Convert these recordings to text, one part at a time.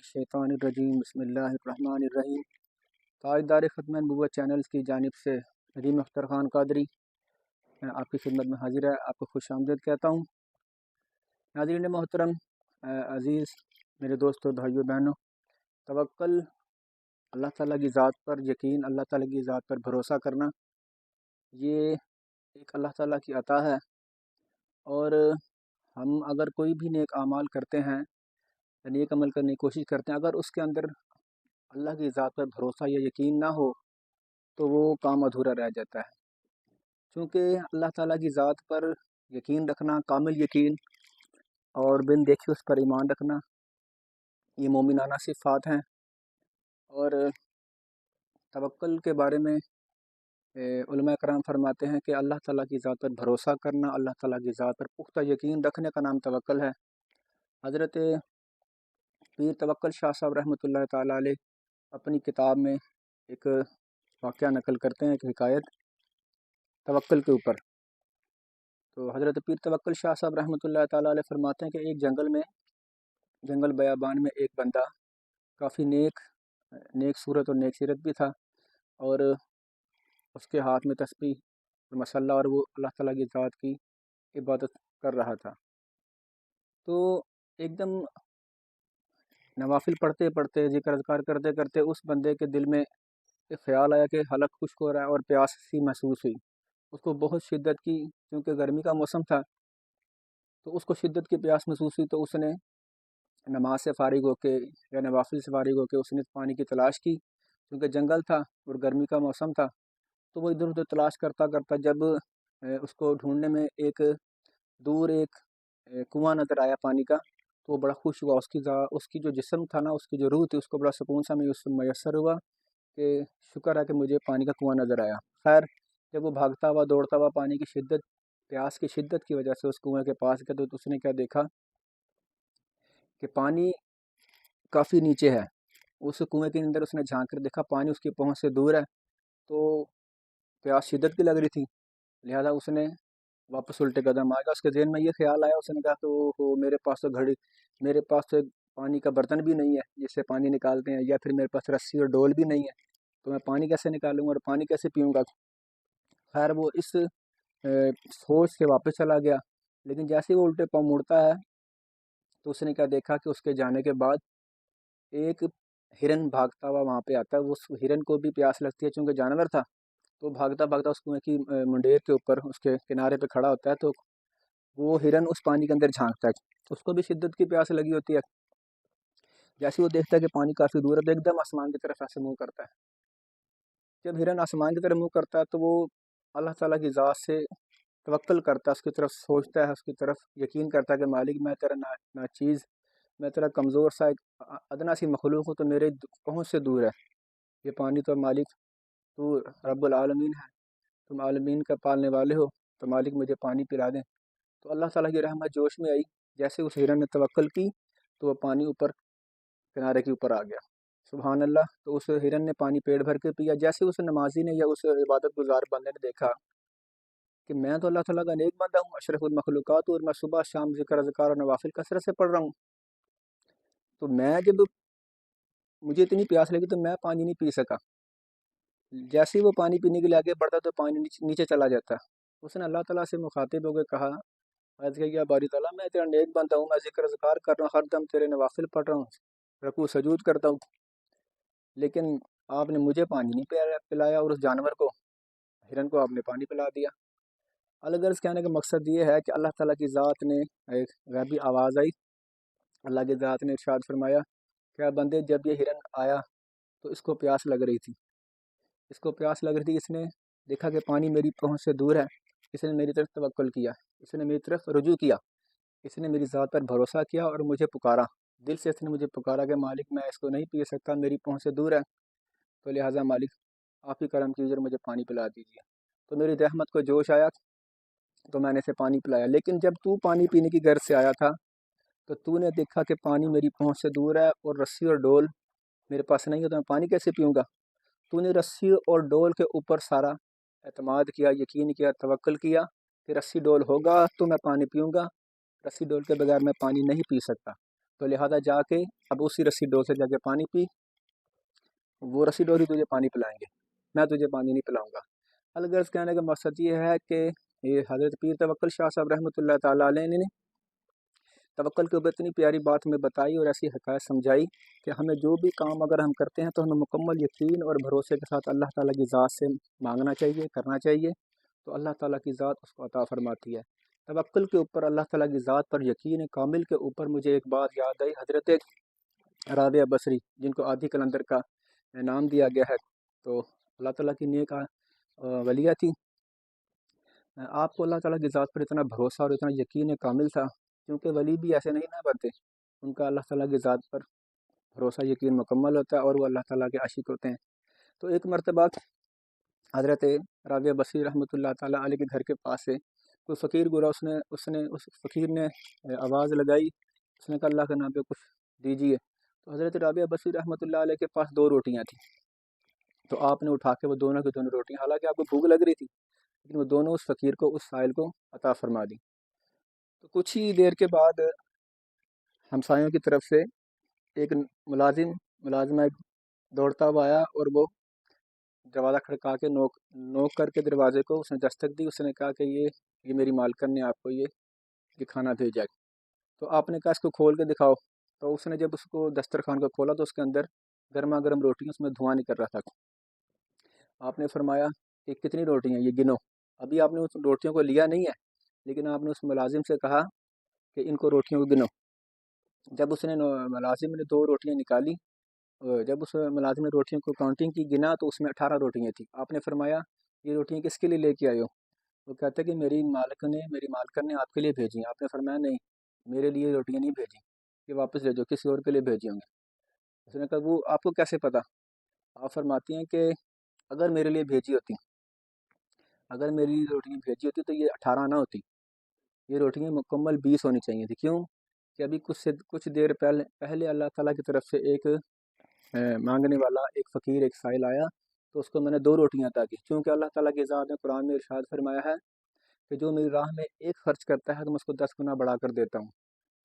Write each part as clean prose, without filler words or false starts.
मिनश्शैतानिर्रजीम बिस्मिल्लाहिर्रहमानिर्रहीम। ताजदार ख़त्म नबूवत चैनल्स की जानिब से नदीम अख्तर ख़ान कादरी आपकी खिदमत में हाजिर है। आपको खुशामदीद कहता हूँ। नाज़रीन मोहतरम, अज़ीज़ मेरे दोस्तों, भाइयों बहनों, तवक्ल, अल्लाह ताला की ज़ात पर यकीन, अल्लाह ताला की ज़ात पर भरोसा करना, ये एक अल्लाह ताला की अता है। और हम अगर कोई भी नेक आमाल करते हैं, नेक अमल करने की कोशिश करते हैं, अगर उसके अंदर अल्लाह की ज़ात पर भरोसा या यकीन ना हो तो वो काम अधूरा रह जाता है। क्योंकि अल्लाह ताला की ज़ात पर यकीन रखना, कामिल यकीन और बिन देखे उस पर ईमान रखना, ये मोमिनाना सिफ़ात हैं। और तवक्कुल के बारे में उलमा कराम फरमाते हैं कि अल्लाह ताला की ज़ात पर भरोसा करना, अल्लाह ताला की ज़ात पर पुख्ता यकीन रखने का नाम तवक्कुल है। हज़रत पीर तवक्कुल शाह साहब रहमतुल्लाह ताला अलैह अपनी किताब में एक वाक़या नकल करते हैं, एक हिकायत तवक्कुल के ऊपर। तो हज़रत पीर तवक्कुल शाह साहब रहमतुल्लाह ताला अलैह फरमाते हैं कि एक जंगल बयाबान में एक बंदा काफ़ी नेक सूरत और नेक सीरत भी था, और उसके हाथ में तस्बीह और मसल्ला, और वो अल्लाह ताला की ज़ात की इबादत कर रहा था। तो एकदम नवाफिल पढ़ते पढ़ते, ज़िक्र अज़कार करते करते उस बंदे के दिल में एक ख़्याल आया कि हलक खुश्क हो रहा है और प्यास सी महसूस हुई। उसको बहुत शिद्दत की, क्योंकि गर्मी का मौसम था, तो उसको शिद्दत की प्यास महसूस हुई। तो उसने नमाज से फ़ारिग होके या नवाफिल से फ़ारिग होके उसने पानी की तलाश की, क्योंकि जंगल था और गर्मी का मौसम था। तो वो इधर उधर तलाश करता करता जब उसको ढूंढने में दूर एक कुआं नज़र आया पानी का, तो वो बड़ा खुश हुआ। उसकी जो जिस्म था ना, उसकी जो रूह थी, उसको बड़ा सुकून सा मैसर हुआ कि शुक्र है कि मुझे पानी का कुआं नज़र आया। खैर, जब वो भागता हुआ दौड़ता हुआ पानी की शिद्दत, प्यास की शिद्दत की वजह से उस कुएं के पास गया, तो उसने क्या देखा कि पानी काफ़ी नीचे है। उस कुएं के अंदर उसने झांक कर देखा, पानी उसकी पहुंच से दूर है। तो प्यास शिद्दत की लग रही थी, लिहाजा उसने वापस उल्टे कदम आ गया। उसके ज़हन में ये ख्याल आया, उसने कहा कि ओहो, मेरे पास तो एक पानी का बर्तन भी नहीं है जिससे पानी निकालते हैं, या फिर मेरे पास रस्सी और डोल भी नहीं है, तो मैं पानी कैसे निकालूंगा और पानी कैसे पीऊँगा। खैर, वो इस सोच से वापस चला गया। लेकिन जैसे ही वो उल्टे पाँव मुड़ता है, तो उसने क्या देखा कि उसके जाने के बाद एक हिरन भागता हुआ वहाँ पे आता है। उस हिरन को भी प्यास लगती है, चूँकि जानवर था, तो भागता भागता उस कुएं की मुंडेर के ऊपर, उसके किनारे पे खड़ा होता है। तो वो हिरन उस पानी के अंदर झांकता है, उसको भी शिद्दत की प्यास लगी होती है। जैसे वो देखता है कि पानी काफ़ी दूर है, तो एकदम आसमान की तरफ ऐसे मुँह करता है। जब हिरन आसमान की तरफ मुँह करता है, तो वो अल्लाह ताला की ज़ात से तवक्कुल करता है, उसकी तरफ सोचता है, उसकी तरफ यकीन करता है कि मालिक, मैं तेरा नाचीज़, मैं तेरा कमज़ोर सा एक अदना सी मखलूक हूँ, तो मेरे पहुँच से दूर है ये पानी। तो मालिक, तू रब्बुल आलमीन है, तुम आलमीन का पालने वाले हो, तो मालिक मुझे पानी पिला दें। तो अल्लाह ताला की रहमत जोश में आई। जैसे उस हिरन ने तवक्कुल की, तो वो पानी ऊपर किनारे के ऊपर आ गया। सुबहान अल्लाह। तो उस हिरन ने पानी पेट भर के पिया। जैसे उस नमाजी ने या उस इबादत गुजार बंदे ने देखा कि मैं तो अल्लाह ताला का नेक बंदा हूँ, अशरफुल मखलूक़ात हूँ, और मैं सुबह शाम ज़िक्र अज़कार और नवाफिल कसरत से पढ़ रहा हूँ, तो मैं जब मुझे इतनी प्यास लगी तो मैं पानी नहीं पी सका। जैसे ही वो पानी पीने के लिए आगे बढ़ता, तो पानी नीचे चला जाता। उसने अल्लाह ताला से मुखातिब होकर कहा, अर्ज़ किया, या बारी ताला, मैं तेरा नेक बंदा हूँ, मैं ज़िक्र अज़कार कर रहा हूँ, हर दम तेरे नवाफिल पढ़ रहा हूँ, रकू सजूद करता हूँ, लेकिन आपने मुझे पानी नहीं पिलाया, और उस जानवर को, हिरन को, आपने पानी पिला दिया। अलगर्ज़ कहने का मकसद ये है कि अल्लाह ताला की ज़ात ने एक गैबी आवाज़ आई। अल्लाह की ज़ात ने इरशाद फरमाया, क्या बंदे, जब ये हिरन आया तो इसको प्यास लग रही थी। इसने देखा कि पानी मेरी पहुंच से दूर है, इसने मेरी तरफ तवक्कुल किया, इसने मेरी तरफ रुजू किया, इसने मेरी ज़ात पर भरोसा किया और मुझे पुकारा। दिल से इसने मुझे पुकारा कि मालिक, मैं इसको नहीं पी सकता, मेरी पहुंच से दूर है, तो लिहाजा मालिक, आप ही करम कीजिए और मुझे पानी पिला दीजिए। तो मेरी रहमत को जोश आया, तो मैंने इसे पानी पिलाया। लेकिन जब तू पानी पीने की गर्ज से आया था, तो तूने देखा कि पानी मेरी पहुंच से दूर है और रस्सी और डोल मेरे पास नहीं है, तो मैं पानी कैसे पीऊँगा। तूने रस्सी और डोल के ऊपर सारा एतमाद किया, यकीन किया, तवक्ल किया कि रस्सी डोल होगा तो मैं पानी पीऊँगा, रस्सी डोल के बगैर मैं पानी नहीं पी सकता। تو لہٰذا جا کے اب اسی رسی ڈور سے جا کے پانی پی، وہ رسی ڈور ہی تجھے پانی پلائیں گے، میں تجھے پانی نہیں پلاؤں گا۔ الغرض کہنے کا مقصد یہ ہے کہ یہ حضرت پیر توکل شاہ صاحب رحمۃ اللہ تعالیٰ علیہ نے توکل کے اوپر اتنی پیاری بات ہمیں بتائی اور ایسی حکایت سمجھائی کہ ہمیں جو بھی کام اگر ہم کرتے ہیں تو ہمیں مکمل یقین اور بھروسے کے ساتھ اللہ تعالیٰ کی ذات سے مانگنا چاہیے، کرنا چاہیے، تو اللہ تعالیٰ کی ذات اس کو عطا فرماتی ہے۔ توکل کے اوپر اللہ تعالیٰ کی ذات پر یقین کامل کے اوپر مجھے ایک بات یاد آئی، حضرت رابعہ بصری جن کو آدھی کلندر کا نام دیا گیا ہے، تو اللہ تعالیٰ کی نیک ولیہ تھی۔ آپ کو اللہ تعالیٰ کی ذات پر اتنا بھروسہ اور اتنا یقین کامل تھا، کیونکہ ولی بھی ایسے نہیں نہ بنتے، ان کا اللہ تعالیٰ کی ذات پر بھروسہ یقین مکمل ہوتا ہے اور وہ اللہ تعالیٰ کے عاشق ہوتے ہیں۔ تو ایک مرتبہ حضرت رابعہ بصری رحمۃ اللہ تعالیٰ علیہ کے گھر کے پاس سے کوئی فقیر گزرا، اس فقیر نے آواز لگائی، اس نے کہا اللہ کے نام پہ کچھ دیجیے۔ تو حضرت رابعہ بصری رحمۃ اللہ علیہ کے پاس 2 روٹیاں تھیں، تو آپ نے اٹھا کے وہ دونوں کی دونوں روٹیاں، حالانکہ آپ کو بھوک لگ رہی تھی، لیکن وہ دونوں اس فقیر کو، اس سائل کو عطا فرما دی۔ تو کچھ ہی دیر کے بعد ہمسایوں کی طرف سے ایک ملازمہ دوڑتا ہوا آیا اور وہ دروازہ کھڑکا کے نوک کر کے دروازے کو اس نے دستک دی، اس نے کہا کہ یہ میری مالکن نے آپ کو یہ کھانا بھیجا ہے۔ تو آپ نے کہا اس کو کھول کے دکھاؤ، تو اس نے جب اس کو دسترخوان کو کھولا تو اس کے اندر گرما گرم روٹیاں، اس میں دھواں نکل رہا تھا۔ آپ نے فرمایا کہ کتنی روٹیاں، یہ گنو۔ ابھی آپ نے اس روٹیوں کو لیا نہیں ہے، لیکن آپ نے اس ملازم سے کہا کہ ان کو روٹیوں کو گنو۔ جب اس نے ملازم نے 2 روٹیاں نکالی، جب اس ملازم نے روٹیوں کو کاؤنٹنگ کی، گنا تو اس میں 18 روٹیاں تھیں۔ آپ نے فرمایا یہ روٹیاں کس کے لیے لے کے آئے ہو؟ وہ کہتے کہ میری مالکن نے آپ کے لیے بھیجی ہیں۔ آپ نے فرمایا نہیں، میرے لیے روٹیاں نہیں بھیجی، یہ واپس لے جاؤ، کسی اور کے لیے بھیجی ہوں گے۔ اس نے کہا وہ آپ کو کیسے پتہ؟ آپ فرماتی ہیں کہ اگر میرے لیے بھیجی ہوتی، اگر میری روٹیاں بھیجی ہوتی تو یہ 18 نہ ہوتی، یہ روٹیاں مکمل 20 ہونی چاہیے تھی۔ کیوں کہ ابھی کچھ دیر پہلے اللہ تعالیٰ کی طرف سے ایک مانگنے والا، ایک فقیر، ایک سائل آیا، تو اس کو میں نے 2 روٹیاں عطا کی، چونکہ اللہ تعالیٰ کی ذات نے قرآن میں ارشاد فرمایا ہے کہ جو میری راہ میں ایک خرچ کرتا ہے تو میں اس کو 10 گنا بڑھا کر دیتا ہوں۔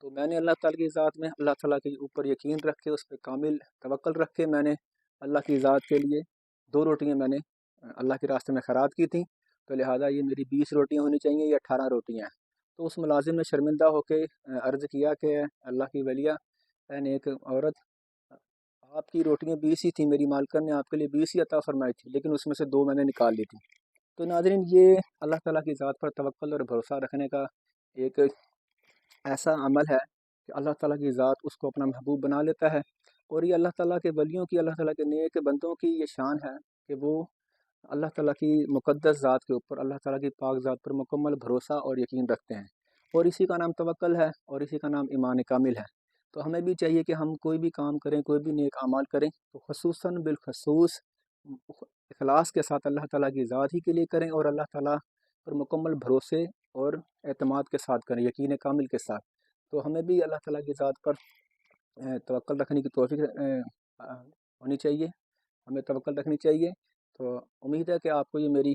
تو میں نے اللہ تعالیٰ کی ذات میں، اللہ تعالیٰ کے اوپر یقین رکھ کے، اس پہ کامل توکل رکھ کے میں نے اللہ کی ذات کے لیے 2 روٹیاں میں نے اللہ کے راستے میں خیرات کی تھیں، تو لہٰذا یہ میری 20 روٹیاں ہونی چاہیے، یہ 18 روٹیاں ہیں۔ تو اس ملازم نے شرمندہ ہو کے عرض کیا کہ اللہ کی ولیہ، اے نیک عورت، آپ کی روٹیاں 20 ہی تھیں، میری مالکن نے آپ کے لیے 20 ہی عطا فرمائی تھی، لیکن اس میں سے 2 میں نے نکال لی تھی۔ تو ناظرین، یہ اللہ تعالیٰ کی ذات پر توکل اور بھروسہ رکھنے کا ایک ایسا عمل ہے کہ اللہ تعالیٰ کی ذات اس کو اپنا محبوب بنا لیتا ہے، اور یہ اللہ تعالیٰ کے ولیوں کی، اللہ تعالیٰ کے نیک بندوں کی یہ شان ہے کہ وہ اللہ تعالیٰ کی مقدس ذات کے اوپر، اللہ تعالیٰ کی پاک ذات پر مکمل بھروسہ اور یقین رکھتے ہیں، اور اسی کا نام توکل ہے اور اسی کا نام ایمان کامل ہے۔ تو ہمیں بھی چاہیے کہ ہم کوئی بھی کام کریں، کوئی بھی نیک اعمال کریں تو خصوصاً بالخصوص اخلاص کے ساتھ اللہ تعالیٰ کی ذات ہی کے لیے کریں، اور اللہ تعالیٰ پر مکمل بھروسے اور اعتماد کے ساتھ کریں، یقین کامل کے ساتھ۔ تو ہمیں بھی اللہ تعالیٰ کی ذات پر توکل رکھنے کی توفیق ہونی چاہیے، ہمیں توکل رکھنی چاہیے۔ تو امید ہے کہ آپ کو یہ میری